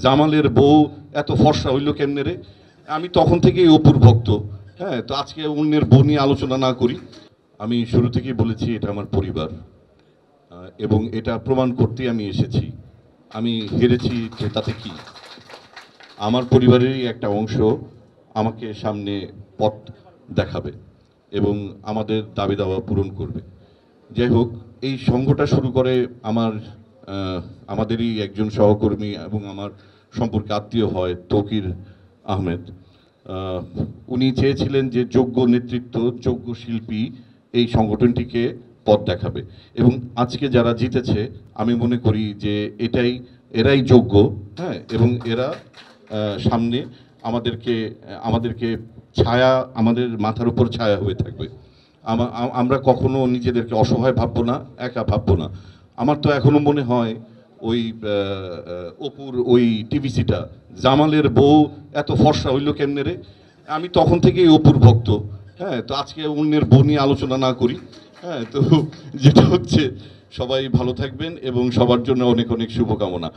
জামালের বউ এত ফর্সা হইল কেমনে রে। আমি তখন থেকেই অপুর ভক্ত। হ্যাঁ, তো আজকে অন্যের বউ নিয়ে আলোচনা না করি। আমি শুরু থেকেই বলেছি এটা আমার পরিবার, এবং এটা প্রমাণ করতেই আমি এসেছি। আমি হেরেছি তো তাতে কি, আমার পরিবারেরই একটা অংশ আমাকে সামনে পথ দেখাবে এবং আমাদের দাবি দাওয়া পূরণ করবে। যাই হোক, এই সংঘটা শুরু করে আমার আমাদেরই একজন সহকর্মী এবং আমার সম্পর্কে আত্মীয় হয় তৌকির আহমেদ। উনি চেয়েছিলেন যে যোগ্য নেতৃত্ব, যোগ্য শিল্পী এই সংগঠনটিকে পথ দেখাবে, এবং আজকে যারা জিতেছে আমি মনে করি যে এরাই যোগ্য। হ্যাঁ, এবং এরা সামনে আমাদেরকে আমাদেরকে ছায়া, আমাদের মাথার উপর ছায়া হয়ে থাকবে। আমরা কখনো নিজেদেরকে অসহায় ভাববো না, একা ভাববো না। আমার তো এখনো মনে হয় ওই অপুর ওই টিভিসিটা, জামালের বউ এত ফর্সা হইল কেমনে রে। আমি তখন থেকেই অপুর ভক্ত। হ্যাঁ, তো আজকে অন্যের বউ নিয়ে আলোচনা না করি। হ্যাঁ, তো যেটা হচ্ছে, সবাই ভালো থাকবেন এবং সবার জন্য অনেক অনেক শুভকামনা।